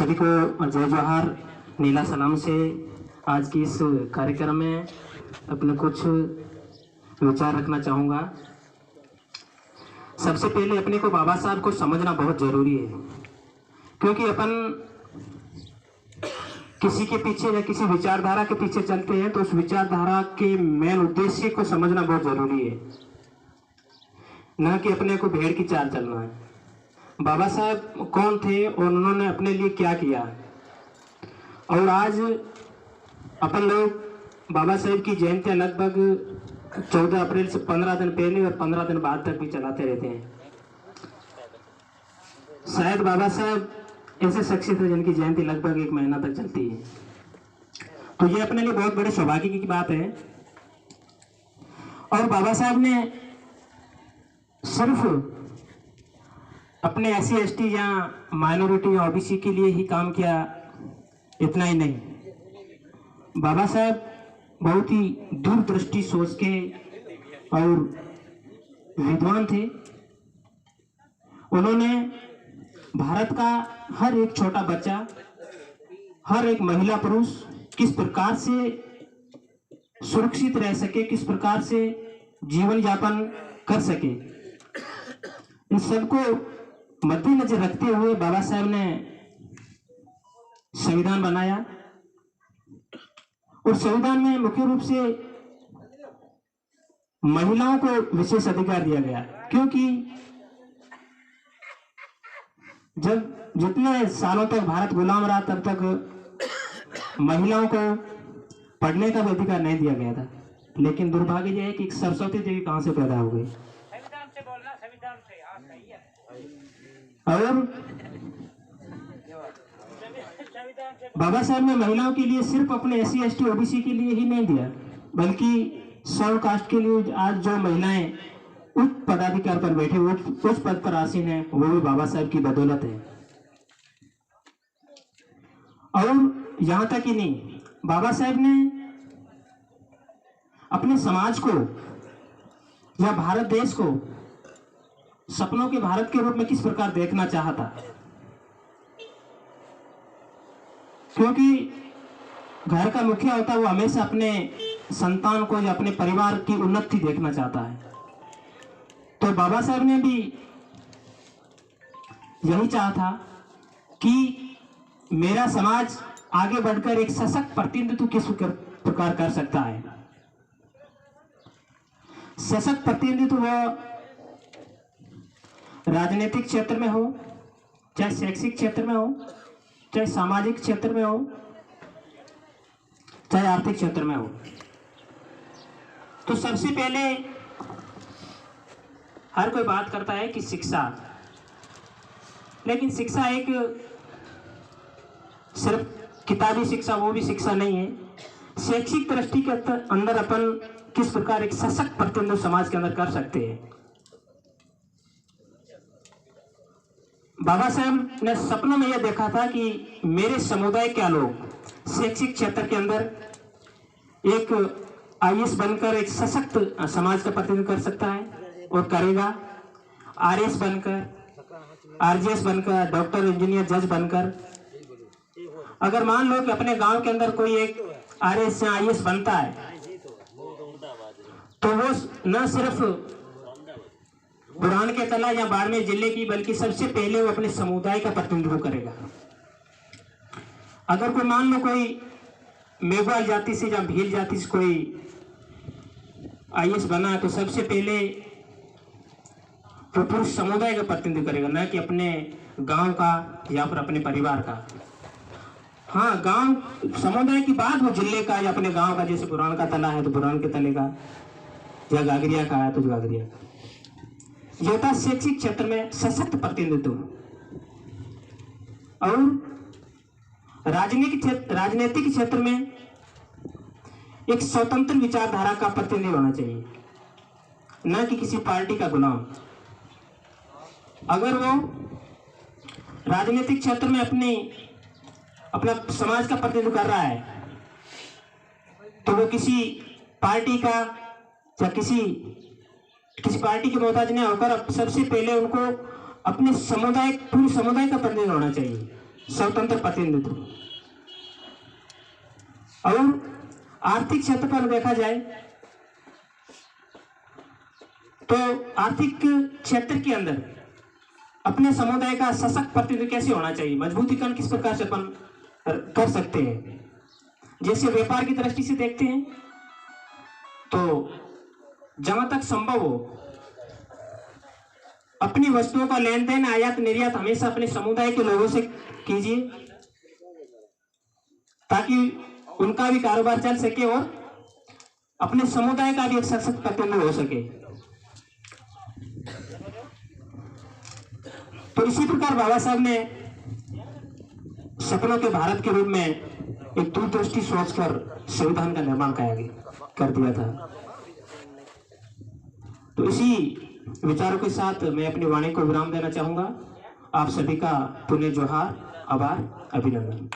सभी को जय जोहार, नीला सलाम से आज की इस कार्यक्रम में अपने कुछ विचार रखना चाहूँगा। सबसे पहले अपने को बाबा साहब को समझना बहुत ज़रूरी है, क्योंकि अपन किसी के पीछे या किसी विचारधारा के पीछे चलते हैं तो उस विचारधारा के मेन उद्देश्य को समझना बहुत ज़रूरी है, न कि अपने को भेड़ की चाल चलना है। बाबा साहब कौन थे और उन्होंने अपने लिए क्या किया, और आज अपन लोग बाबा साहब की जयंती लगभग 14 अप्रैल से 15 दिन पहले और 15 दिन बाद तक भी चलाते रहते हैं। शायद बाबा साहब ऐसे शख्सियत है जिनकी जयंती लगभग 1 महीना तक चलती है, तो ये अपने लिए बहुत बड़े सौभाग्य की बात है। और बाबा साहब ने सिर्फ अपने SC ST या माइनॉरिटी या OBC के लिए ही काम किया, इतना ही नहीं। बाबा साहब बहुत ही दूरदृष्टि सोच के और विद्वान थे। उन्होंने भारत का हर एक छोटा बच्चा, हर एक महिला पुरुष किस प्रकार से सुरक्षित रह सके, किस प्रकार से जीवन यापन कर सके, इन सबको मद्देनजर रखते हुए बाबा साहब ने संविधान बनाया। और संविधान में मुख्य रूप से महिलाओं को विशेष अधिकार दिया गया, क्योंकि जब जितने सालों तक भारत गुलाम रहा तब तक महिलाओं को पढ़ने का भी अधिकार नहीं दिया गया था। लेकिन दुर्भाग्य यह है कि सरस्वती देवी कहां से पैदा हो गई। और बाबा साहब ने महिलाओं के लिए सिर्फ अपने SC ST OBC के लिए ही नहीं दिया, बल्कि सर्व कास्ट के लिए आज जो महिलाएं उच्च पदाधिकार पर बैठे, उच्च पद पर आसीन है, वो भी बाबा साहब की बदौलत है। और यहां तक ही नहीं, बाबा साहब ने अपने समाज को या भारत देश को सपनों के भारत के रूप में किस प्रकार देखना चाहता, क्योंकि घर का मुखिया होता है वो हमेशा अपने संतान को या अपने परिवार की उन्नति देखना चाहता है। तो बाबा साहब ने भी यही चाहा था कि मेरा समाज आगे बढ़कर एक सशक्त प्रतिनिधित्व किस प्रकार कर सकता है। सशक्त प्रतिनिधित्व वो राजनीतिक क्षेत्र में हो, चाहे शैक्षिक क्षेत्र में हो, चाहे सामाजिक क्षेत्र में हो, चाहे आर्थिक क्षेत्र में हो। तो सबसे पहले हर कोई बात करता है कि शिक्षा, लेकिन शिक्षा एक सिर्फ किताबी शिक्षा, वो भी शिक्षा नहीं है। शैक्षिक दृष्टि के अंदर अपन किस प्रकार एक सशक्त प्रतिनिधित्व समाज के अंदर कर सकते हैं। बाबा साहब ने सपनों में यह देखा था कि मेरे समुदाय के लोग शैक्षिक क्षेत्र के अंदर एक IAS बनकर एक सशक्त समाज का प्रतिनिधित्व कर सकता है और करेगा। RS बनकर, RGS बनकर, डॉक्टर, इंजीनियर, जज बनकर। अगर मान लो कि अपने गांव के अंदर कोई एक RS या IAS बनता है, तो वो न सिर्फ बुरहान के तला या बाड़मेर जिले की, बल्कि सबसे पहले वो अपने समुदाय का प्रतिनिधित्व करेगा। अगर कोई मान लो कोई मेघवाल जाति से या भील जाति से कोई IAS बना, तो सबसे पहले वो पूरे समुदाय का प्रतिनिधित्व करेगा, न कि अपने गांव का या फिर अपने परिवार का। हाँ, गांव समुदाय की बात वो जिले का या अपने गांव का, जैसे बुरहान का तला है तो बुरहान के तले का, या गागरिया का है तो गागरिया का। यह था शैक्षिक क्षेत्र में सशक्त प्रतिनिधित्व। और राजनीतिक क्षेत्र में एक स्वतंत्र विचारधारा का प्रतिनिधि होना चाहिए, न कि किसी पार्टी का गुलाम। अगर वो राजनीतिक क्षेत्र में अपना समाज का प्रतिनिधित्व कर रहा है, तो वो किसी पार्टी का या किसी पार्टी के मोहताज नहीं होकर सबसे पहले उनको अपने समुदाय, पूरे समुदाय का प्रतिनिधित्व होना चाहिए। स्वतंत्र प्रतिनिधित्व। और आर्थिक क्षेत्र पर देखा जाए तो आर्थिक क्षेत्र के अंदर अपने समुदाय का सशक्त प्रतिनिधित्व कैसे होना चाहिए, मजबूतीकरण किस प्रकार से अपन कर सकते हैं। जैसे व्यापार की दृष्टि से देखते हैं तो जहां तक संभव हो अपनी वस्तुओं का लेन देन आयात निर्यात हमेशा अपने समुदाय के लोगों से कीजिए, ताकि उनका भी कारोबार चल सके और अपने समुदाय का भी एक सशक्त प्रतिनिधित्व हो सके। तो इसी प्रकार बाबा साहब ने सपनों के भारत के रूप में एक दूरदृष्टि सोचकर संविधान का निर्माण कर दिया था। तो इसी विचारों के साथ मैं अपनी वाणी को विराम देना चाहूंगा। आप सभी का पुण्य जोहार, आभार, अभिनंदन।